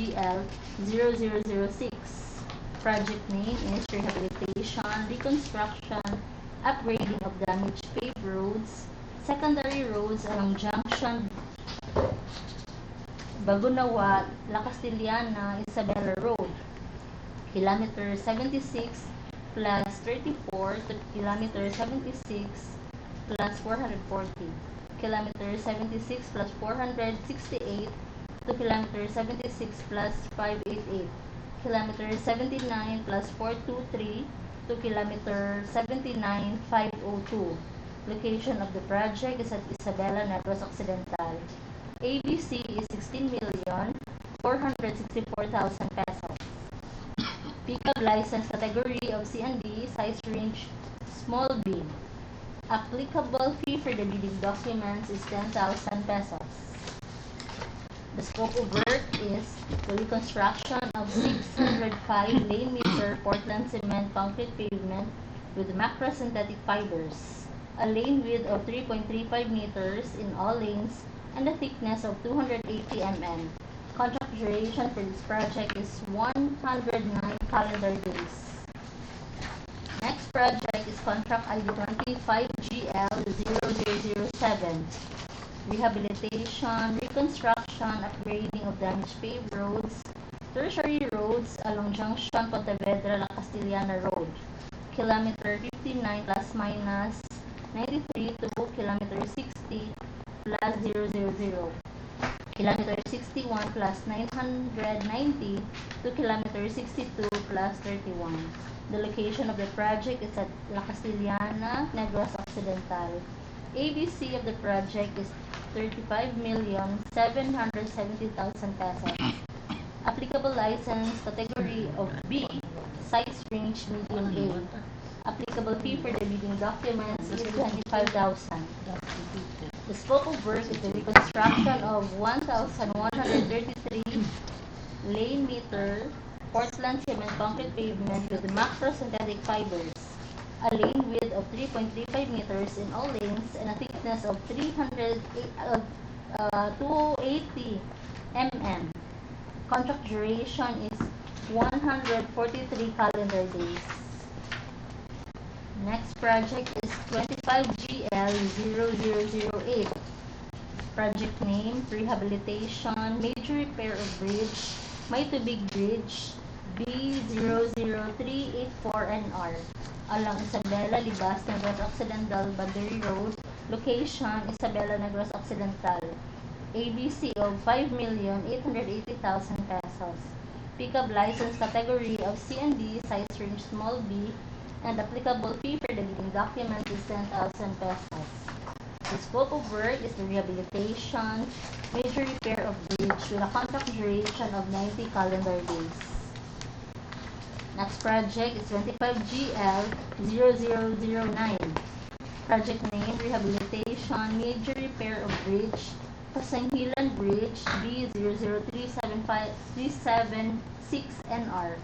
25GL0006. Project name is Rehabilitation, Reconstruction, Upgrading of Damaged Paved Roads, Secondary Roads along Junction Bagonawa-La, Castellana-Isabela Road, Kilometer 76 plus 34 to Kilometer 76 plus 440, Kilometer 76 plus 468 to Kilometer 76 plus 588, Kilometer 79 plus 423 to Kilometer 79 502. Location of the project is at Isabela, Negros Occidental. ABC is 16,464,000 pesos. Pickup license category of C&D, size range small b. Applicable fee for the bidding documents is 10,000 pesos. The scope of work is the reconstruction of 605 lane meter Portland cement concrete pavement with macro synthetic fibers, a lane width of 3.35 meters in all lanes, and a thickness of 280 mm. Contract duration for this project is 109 calendar days. Next project is contract ID 25GL0007. Rehabilitation, reconstruction, upgrading of damaged paved roads, tertiary roads along Junction Pontevedra-La Castellana Road, Kilometer 59 plus minus 93 to Kilometer 60 plus 000, Kilometer 61 plus 990 to Kilometer 62 plus 31. The location of the project is at La Castellana, Negros Occidental. ABC of the project is 35,770,000 pesos. Applicable license category of B, size range medium A. Applicable fee for the bidding documents is 25,000. The scope of work is the reconstruction of 1,133 lane meter Portland cement concrete pavement with macro synthetic fibers, a lane width of 3.35 meters in all lanes, and a thickness of 280 mm. Contract duration is 143 calendar days. Next project is 25GL0008. Project name, Rehabilitation, Major Repair of Bridge, May Tubig Bridge, B00384NR, along Isabela, Libas, Negros Occidental, Boundary Road, location, Isabela, Negros Occidental. ABC of 5,880,000 pesos. Pickup license category of C&D, size range small b, and applicable fee for the bidding document is 10,000 pesos. The scope of work is the rehabilitation, major repair of bridge with a contract duration of 90 calendar days. Next project is 25GL0009. Project name, Rehabilitation, Major Repair of Bridge, Pasanghilan Bridge, B00376NR,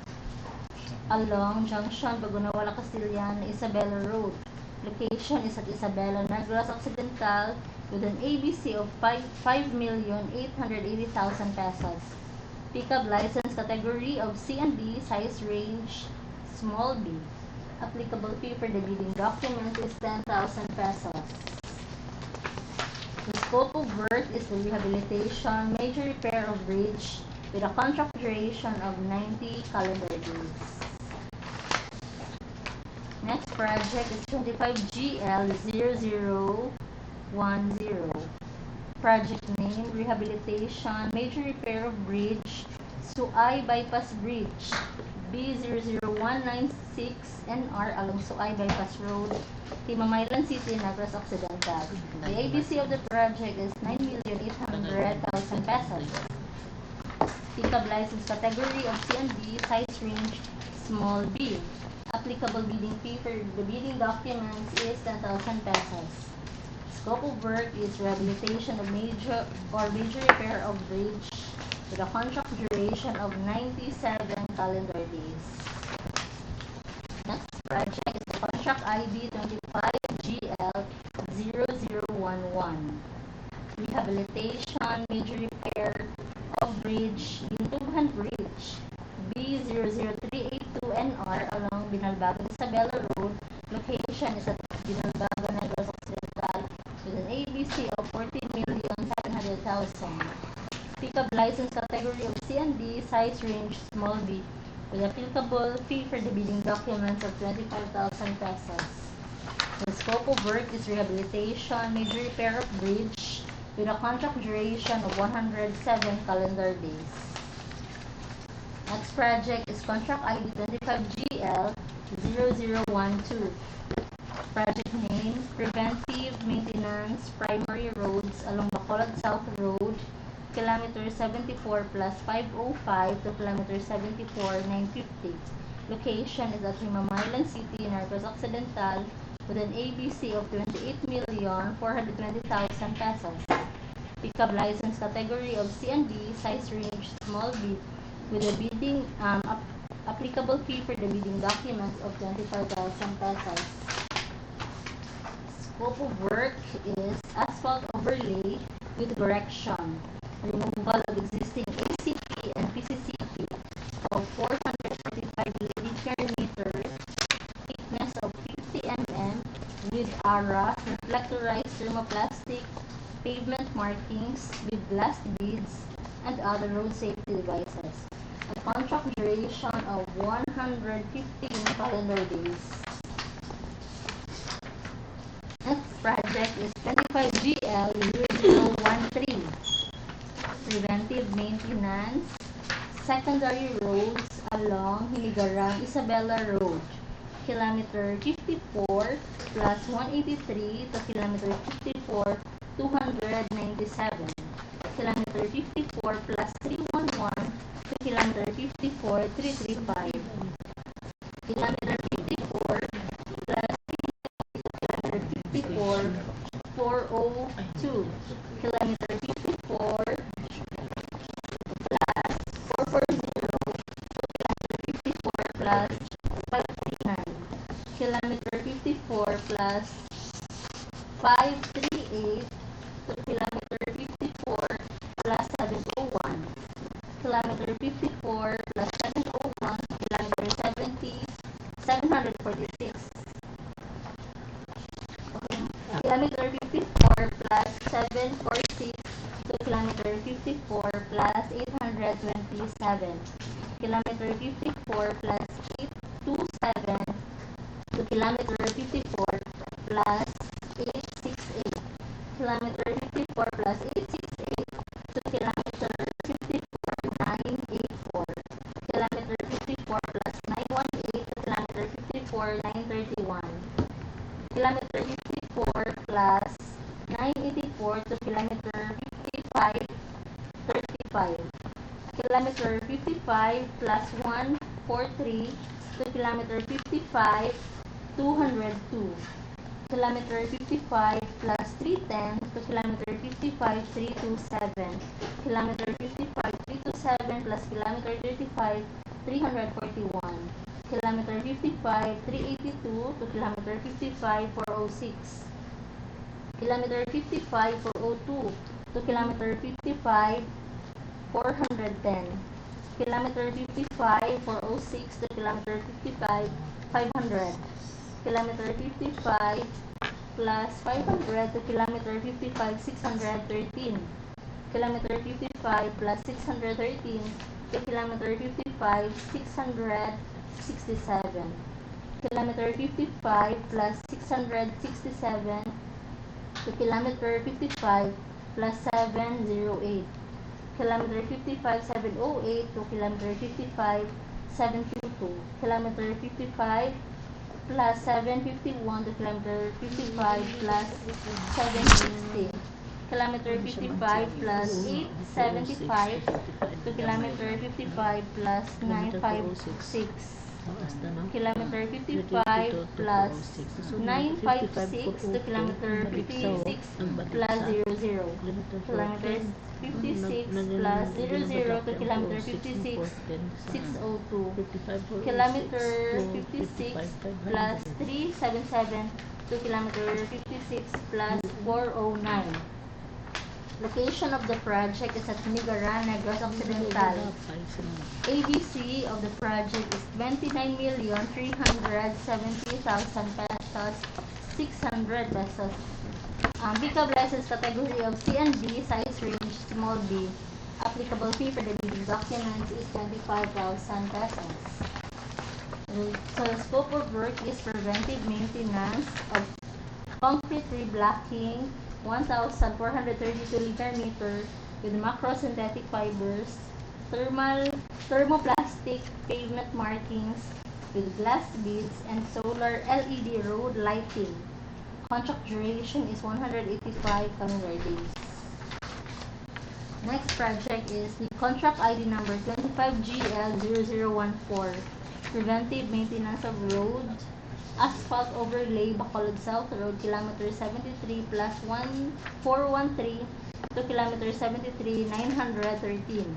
along Junction Bagonawa-La, Castellana-Isabela Road. Location is at Isabela, Negros Occidental, with an ABC of 5,880,000 pesos. Pickup license category of C&D, size range small b. Applicable fee for the bidding document is 10,000 pesos. The scope of work is the rehabilitation, major repair of bridge with a contract duration of 90 calendar days. Next project is 25GL0010. Project name, Rehabilitation, Major Repair of Bridge, Suay Bypass Bridge, B00196NR along Suay Bypass Road, Timamaylan City, Negros Occidental. The ABC of the project is 9,800,000 pesos. Pickup license category of C&D, size range small b. Applicable bidding fee for the bidding documents is 10,000 pesos. Scope of work is rehabilitation of major repair of bridge with a contract duration of 97 calendar days. Next project is contract ID 25GL0011. Rehabilitation, major repair of bridge, Dpwh second bridge B00382NR along Binalbagan-Isabela Road. Location is at Binalbagan, Negros Occidental with an ABC of 14,700,000. Pickup license category of C&D, size range small b, with applicable fee for the bidding documents of 25,000 pesos. The scope of work is rehabilitation, major repair of bridge, with a contract duration of 107 calendar days. Next project is contract ID 25GL0012. Project name, Preventive Maintenance Primary Roads along Bacolod South Road, kilometer 74 plus 505 to kilometer 74 950. Location is at Himamaylan City, Negros Occidental, with an ABC of 28,420,000 pesos. Pickup license category of C&D, size range small b, with a bidding applicable fee for the bidding documents of 25,000 pesos. Scope of work is asphalt overlay with correction, removal of existing ACP and PCCP of 445 linear meters, thickness of 50 mm, with ARA, reflectorized thermoplastic, pavement markings with blast beads, and other road safety devices. A contract duration of 115 calendar days. Next project is 25GL0013. Preventive maintenance, secondary roads along HINIGARAN-ISABELA Road, kilometer 54 plus 183 to kilometer 54 297, kilometer 54 plus 311 to kilometer 54 335, kilometer 54 plus 54 402, kilometer 54 plus 440 plus 539, kilometer 54 plus 538 to kilometer 54 plus 701, kilometer 54 plus 701 to kilometer 746, kilometer 54 plus 746 to kilometer 54 plus 827, kilometer 54 plus 827 to kilometer 54 plus 868, kilometer 54 plus 868 to kilometer 54 984, kilometer 54 plus 918 to kilometer 54 931, kilometer 54 plus 984 to kilometer 55 35, kilometer 55 plus 143 to kilometer 55 202, kilometer 55 plus 310 to kilometer 55 327, kilometer 55 327 plus kilometer 35 341, kilometer 55 382 to kilometer 55 406, kilometer 55 402 to kilometer 55 410, kilometer 55 406 to kilometer 55 500, kilometer 55 plus 500 to kilometer 55 613, kilometer 55 plus 613 to kilometer 55 667, kilometer 55 plus 667 to kilometer 55 plus 708, kilometer 55 708 to kilometer 55 722, kilometer 55 plus 751 to kilometer 55 plus 760, kilometer 55 plus 875 to kilometer 55 plus 956, kilometer 55 plus 956 to kilometer 56 plus 00, kilometer 56 plus 00 to kilometer 56 602, kilometer 56 plus 377 to kilometer 56 plus 409. Location of the project is at HINIGARAN, Negros Occidental. ABC of the project is 29,370,000 pesos, 600 pesos. Pickup license category of C and D, size range small b. Applicable fee for the bidding documents is 25,000 pesos. So the scope of work is preventive maintenance of concrete reblocking 1,432 linear meter with macro-synthetic fibers, thermoplastic pavement markings with glass beads, and solar LED road lighting. Contract duration is 185 calendar days. Next project is the contract ID number 25GL0014, preventive maintenance of road, asphalt overlay, Bacolod South Road, kilometer 73 plus 1413 to kilometer 73, 913.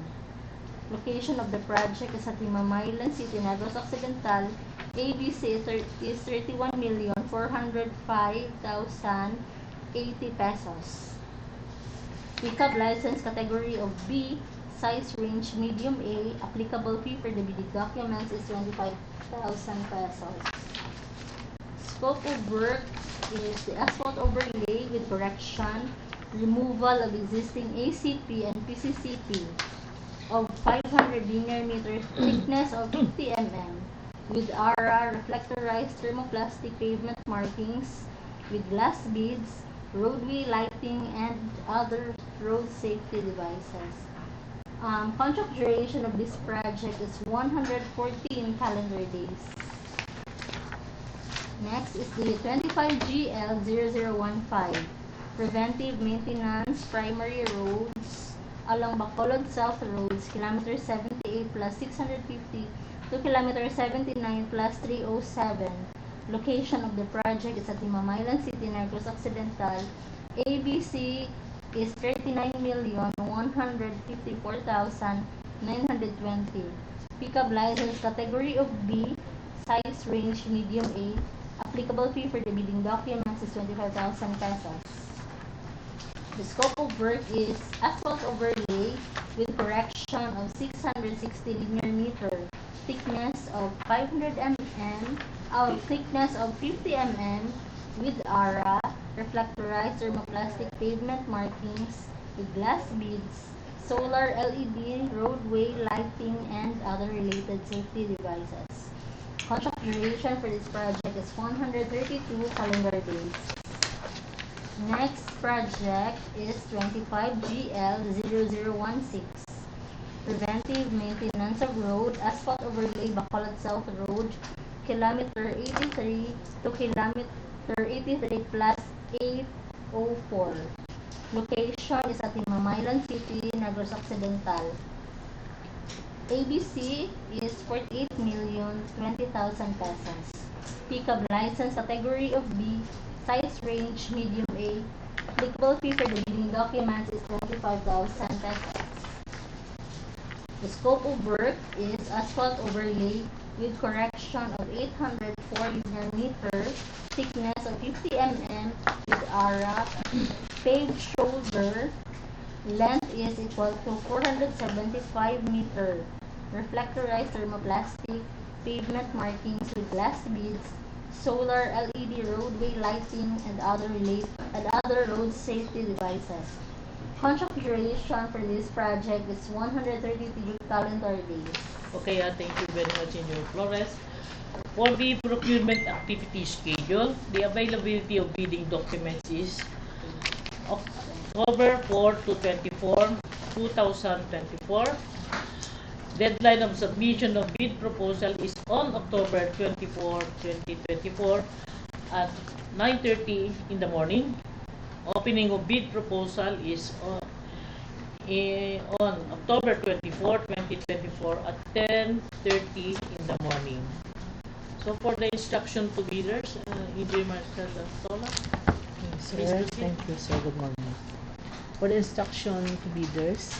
Location of the project is at Limamaylan City, Negros Occidental. ABC is 31,405,080 pesos. Pickup license category of B, size range medium A. Applicable fee for the bidding documents is 25,000 pesos. Scope of work is the asphalt overlay with correction, removal of existing ACP and PCCP of 500 linear meter, thickness of 50 mm, with ARA reflectorized thermoplastic pavement markings with glass beads, roadway lighting, and other road safety devices. Contract duration of this project is 114 calendar days. Next is the 25GL0015, preventive maintenance primary roads along Bacolod South Roads, kilometer 78 plus 650 to kilometer 79 plus 307. Location of the project is at Limamaylan City, Negros Occidental. ABC is 39,154,920. Pickup license category of B, size range medium A. Applicable fee for the bidding documents is 25,000 pesos. The scope of work is asphalt overlay with correction of 660 linear meter, thickness of 500 mm, thickness of 50 mm with ARA, reflectorized thermoplastic pavement markings with glass beads, solar LED, roadway lighting, and other related safety devices. Contract duration for this project is 132 calendar days. Next project is 25GL0016, preventive maintenance of road, asphalt overlay, Bacolod South Road, kilometer 83 to kilometer 83 plus 804. Location is at Limamaylan City, Negros Occidental. ABC is 48,020,000 pesos. Pickup license category of B, size range medium A. Applicable fee for the bidding documents is 25,000 pesos. The scope of work is asphalt overlay with correction of 804 linear meter, thickness of 50 mm with ARA, paved shoulder, length is equal to 475 meter, reflectorized thermoplastic pavement markings with glass beads, solar LED roadway lighting, and other road safety devices. Contract duration for this project is 132 calendar days. Okay, thank you very much, Engineer Flores. For the procurement activity schedule, the availability of bidding documents is October 4 to 24, 2024. Deadline of submission of bid proposal is on October 24, 2024 at 9:30 in the morning. Opening of bid proposal is on October 24, 2024 at 10:30 in the morning. So for the instruction to bidders, Engineer Marcel Dantola. Sir, thank you, sir. Good morning. For the instruction to bidders,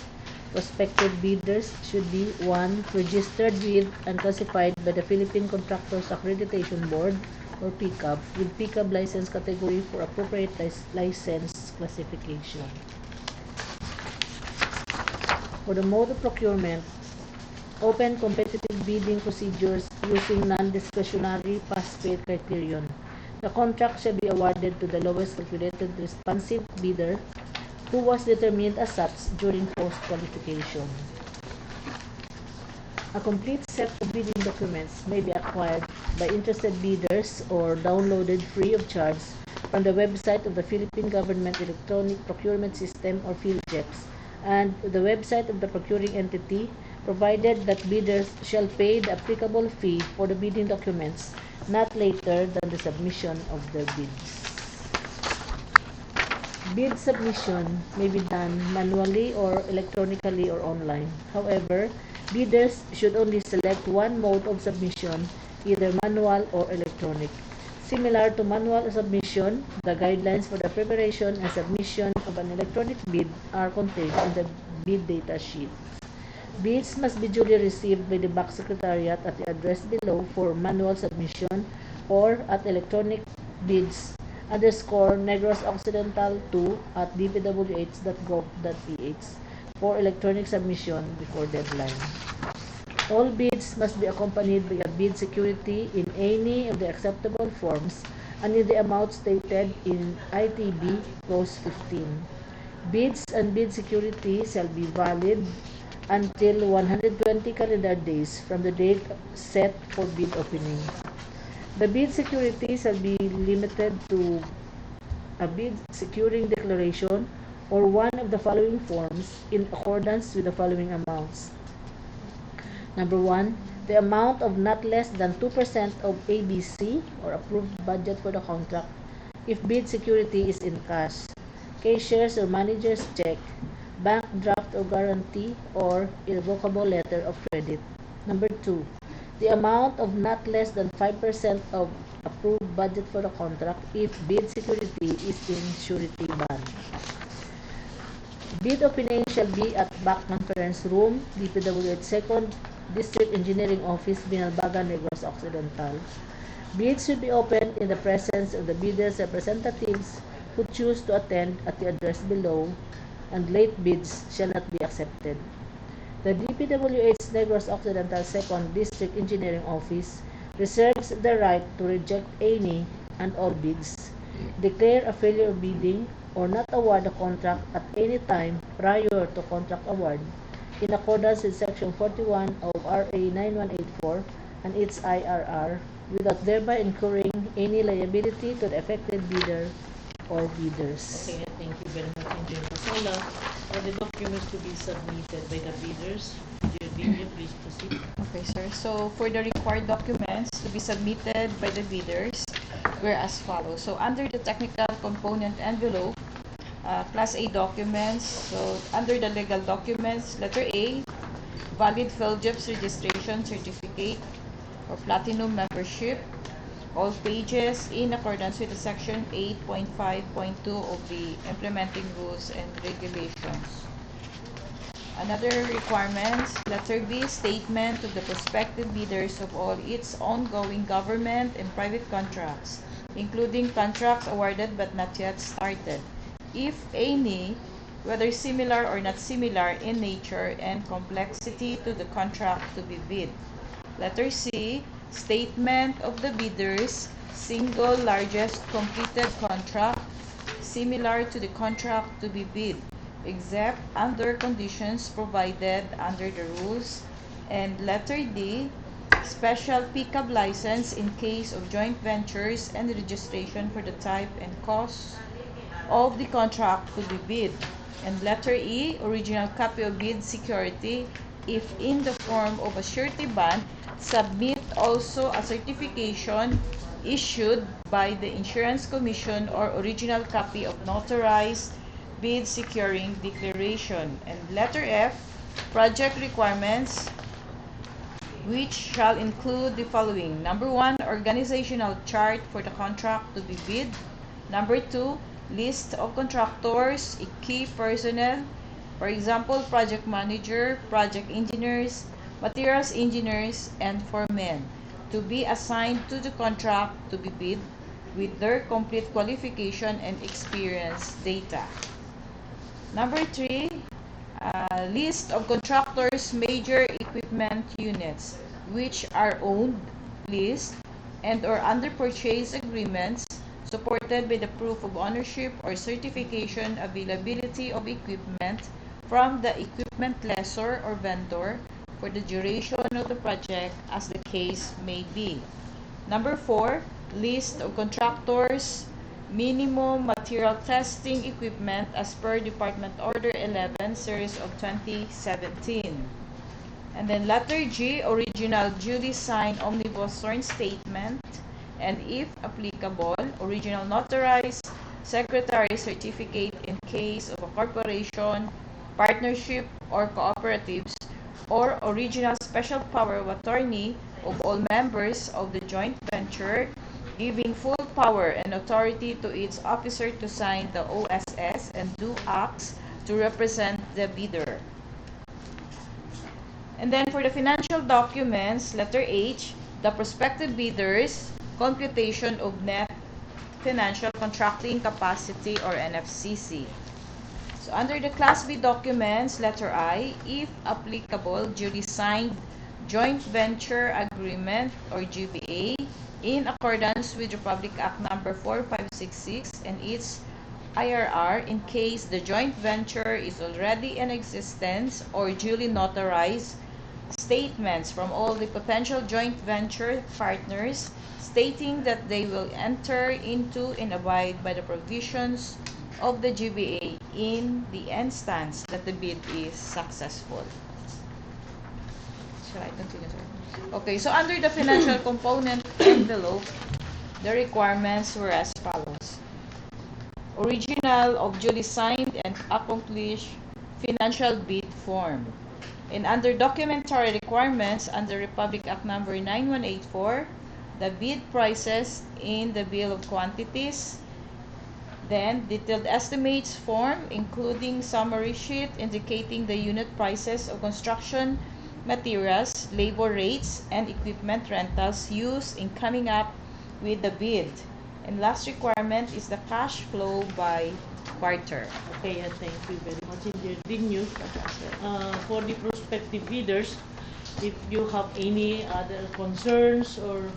prospective bidders should be 1. Registered with and classified by the Philippine Contractors Accreditation Board or PCAB with PCAB license category for appropriate license classification. For the mode of procurement, open competitive bidding procedures using non-discretionary pass-fail criterion. The contract shall be awarded to the lowest calculated responsive bidder who was determined as such during post-qualification. A complete set of bidding documents may be acquired by interested bidders or downloaded free of charge from the website of the Philippine Government Electronic Procurement System or PhilGEPS and the website of the procuring entity, provided that bidders shall pay the applicable fee for the bidding documents not later than the submission of their bids. Bid submission may be done manually or electronically or online. However, bidders should only select one mode of submission, either manual or electronic. Similar to manual submission, the guidelines for the preparation and submission of an electronic bid are contained in the bid data sheet. Bids must be duly received by the BAC Secretariat at the address below for manual submission or at electronic bids _Negros Occidental 2 at dpwh.gov.ph for electronic submission before deadline. All bids must be accompanied by a bid security in any of the acceptable forms and in the amount stated in ITB Clause 15. Bids and bid security shall be valid until 120 calendar days from the date set for bid opening. The bid security shall be limited to a bid securing declaration or one of the following forms in accordance with the following amounts. Number 1, the amount of not less than 2% of ABC or approved budget for the contract if bid security is in cash, cashier's or manager's check, bank draft or guarantee, or irrevocable letter of credit. Number 2, the amount of not less than 5% of approved budget for the contract if bid security is in surety bond. Bid opening shall be at BAC Conference Room, Dpwh 2nd District Engineering Office, Binalbagan, Negros Occidental. Bids should be opened in the presence of the bidder's representatives who choose to attend at the address below, and late bids shall not be accepted. The Dpwh Negros Occidental 2nd District Engineering Office reserves the right to reject any and all bids, declare a failure of bidding, or not award a contract at any time prior to contract award in accordance with Section 41 of RA 9184 and its IRR without thereby incurring any liability to the affected bidder or bidders. Okay, thank you very much, Engineer Pasola. The documents to be submitted by the bidders. Engineer, please proceed. Okay, sir. So, for the required documents to be submitted by the bidders, were as follows. So, under the technical component envelope, Class A documents. So, under the legal documents, letter A, valid PhilGEPS registration certificate or platinum membership. All pages in accordance with the Section 8.5.2 of the Implementing Rules and Regulations. Another requirements, letter B, statement of the prospective bidders of all its ongoing government and private contracts, including contracts awarded but not yet started, if any, whether similar or not similar in nature and complexity to the contract to be bid. Letter C, statement of the bidder's single largest completed contract similar to the contract to be bid, except under conditions provided under the rules. And letter D, special pickup license in case of joint ventures and registration for the type and cost of the contract to be bid. And letter E, original copy of bid security if in the form of a surety bond. Submit also a certification issued by the Insurance Commission or original copy of notarized bid securing declaration. And letter F, project requirements, which shall include the following. Number 1, organizational chart for the contract to be bid. Number 2, list of contractors, key personnel, for example, project manager, project engineers, materials engineers, and foremen, to be assigned to the contract to be bid with their complete qualification and experience data. Number 3, List of contractors' major equipment units which are owned, leased, and or under purchase agreements supported by the proof of ownership or certification availability of equipment from the equipment lessor or vendor for the duration of the project as the case may be. Number 4, list of contractors' minimum material testing equipment as per Department Order 11 Series of 2017. And then letter G, original duly signed omnibus sworn statement, and if applicable, original notarized secretary certificate in case of a corporation, partnership, or cooperatives, or original special power of attorney of all members of the joint venture, giving full power and authority to its officer to sign the OSS and do acts to represent the bidder. And then for the financial documents, letter H, the prospective bidders, computation of net financial contracting capacity or NFCC. So under the Class B documents, letter I, if applicable, duly signed joint venture agreement or GVA in accordance with Republic Act number 4566 and its IRR in case the joint venture is already in existence, or duly notarized statements from all the potential joint venture partners stating that they will enter into and abide by the provisions of the GVA in the instance that the bid is successful. Shall I continue, sir? Okay, so under the financial component envelope, the requirements were as follows. Original of duly signed and accomplished financial bid form. And under documentary requirements under Republic Act number 9184, the bid prices in the bill of quantities. Then, detailed estimates form, including summary sheet indicating the unit prices of construction materials, labor rates, and equipment rentals used in coming up with the bid. And last requirement is the cash flow by quarter. Okay, thank you very much. In the good news, for the prospective bidders, if you have any other concerns or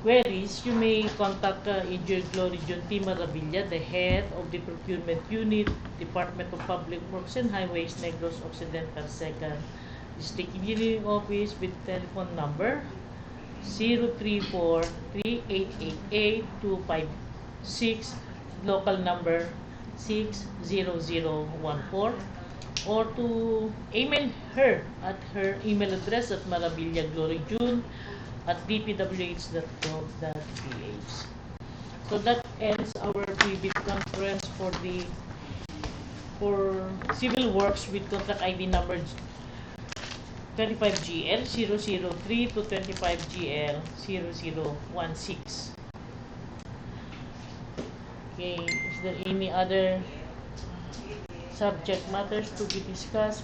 queries, you may contact Engineer Glory John T. Maravilla, the head of the Procurement Unit, Department of Public Works and Highways, Negros Occidental 2nd District Engineering Office with telephone number 034-3888-256, local number 60014, or to email her at her email address at maravillagloryjune@dpwh.gov.ph. So that ends our pre-bid conference for civil works with contract ID number 25GL 003 to 25GL 0016. Okay, is there any other subject matters to be discussed?